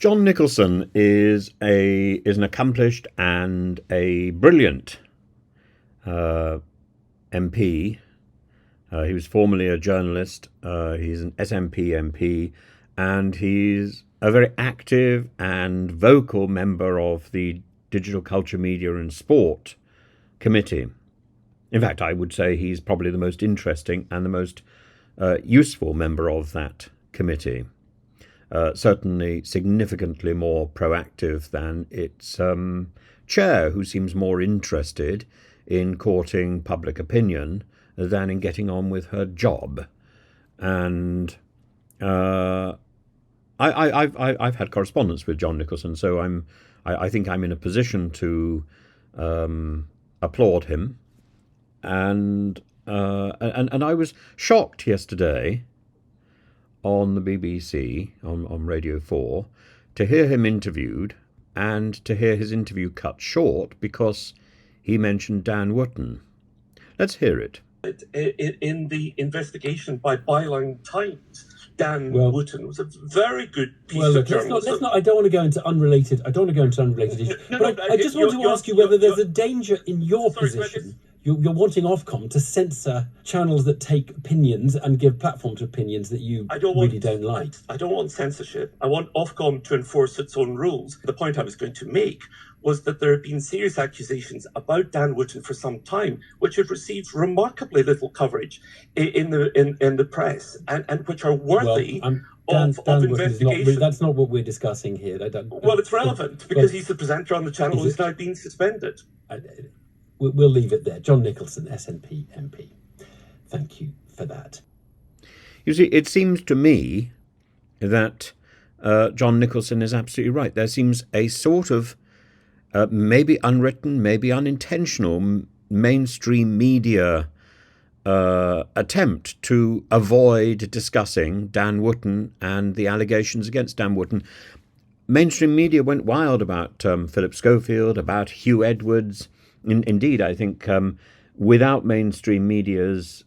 John Nicolson is an accomplished and a brilliant MP. He was formerly a journalist. He's an SNP MP, and he's a very active and vocal member of the Digital Culture, Media and Sport Committee. In fact, I would say he's probably the most interesting and the most useful member of that committee. Certainly significantly more proactive than its chair, who seems more interested in courting public opinion than in getting on with her job. And I've had correspondence with John Nicolson, so I think I'm in a position to applaud him. And I was shocked yesterday on the BBC, on Radio 4, to hear him interviewed and to hear his interview cut short because he mentioned Dan Wootton. Let's hear it. In the investigation by Byline Times, Dan Wootton was a very good piece of journalism. Let's not. I don't want to go into unrelated issues. I just want to ask you whether there's a danger in your position. You're wanting Ofcom to censor channels that take opinions and give platform to opinions that you really don't like. I don't want censorship. I want Ofcom to enforce its own rules. The point I was going to make was that there have been serious accusations about Dan Wootton for some time, which have received remarkably little coverage in the press, and which are worthy of investigation. That's not what we're discussing here. Well, it's relevant because he's the presenter on the channel who's now been suspended. We'll leave it there. John Nicolson, SNP MP. Thank you for that. You see, it seems to me that John Nicolson is absolutely right. There seems a sort of maybe unwritten, maybe unintentional mainstream media attempt to avoid discussing Dan Wootton and the allegations against Dan Wootton. Mainstream media went wild about Philip Schofield, about Hugh Edwards. Indeed, I think without mainstream media's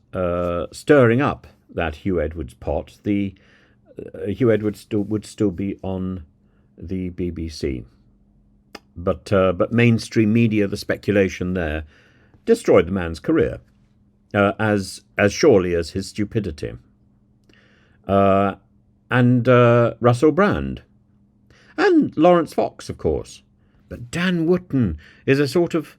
stirring up that Hugh Edwards pot, the Hugh Edwards would still be on the BBC. But mainstream media, the speculation there, destroyed the man's career, as surely as his stupidity. And Russell Brand, and Lawrence Fox, of course. But Dan Wootton is a sort of...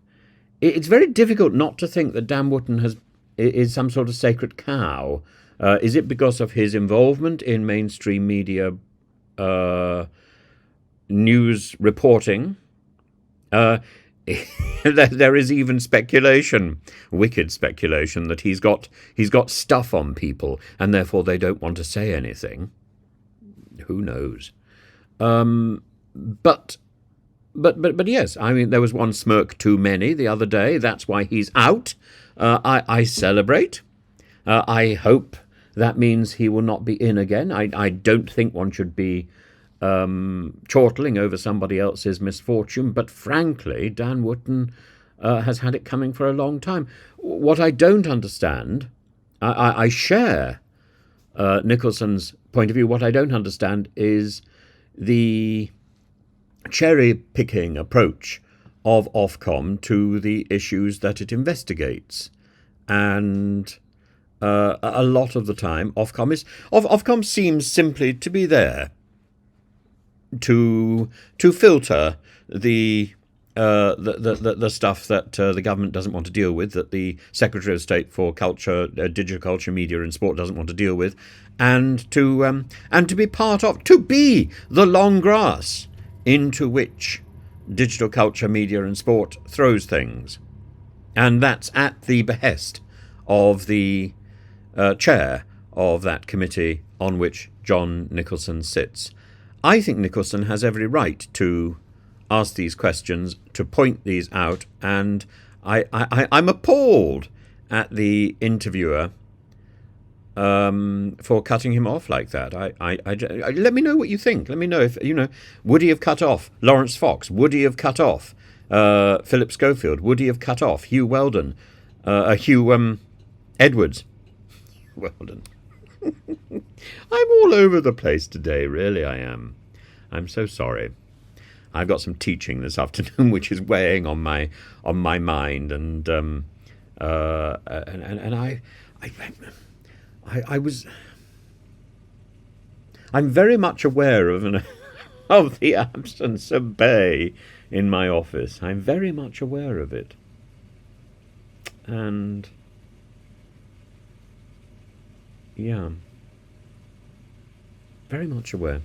It's very difficult not to think that Dan Wootton is some sort of sacred cow. Is it because of his involvement in mainstream media news reporting? There is even speculation, wicked speculation, that he's got stuff on people and therefore they don't want to say anything. Who knows? But yes, I mean, there was one smirk too many the other day. That's why he's out. I celebrate. I hope that means he will not be in again. I don't think one should be chortling over somebody else's misfortune. But frankly, Dan Wootton has had it coming for a long time. What I don't understand, I share Nicholson's point of view. What I don't understand is the cherry-picking approach of Ofcom to the issues that it investigates. And a lot of the time, Ofcom seems simply to be there to filter the stuff that the government doesn't want to deal with, that the Secretary of State for Culture, Digital Culture, Media and Sport doesn't want to deal with, and to be part of, to be the long grass into which digital culture, media and sport throws things. And that's at the behest of the chair of that committee on which John Nicolson sits. I think Nicolson has every right to ask these questions, to point these out, and I'm appalled at the interviewer for cutting him off like that. Let me know what you think. Let me know if, would he have cut off Lawrence Fox? Would he have cut off Philip Schofield? Would he have cut off Hugh Edwards? Weldon. I'm all over the place today, really I am. I'm so sorry. I've got some teaching this afternoon, which is weighing on my mind, and I'm very much aware of of the absence of Bay in my office. I'm very much aware of it, and yeah, very much aware.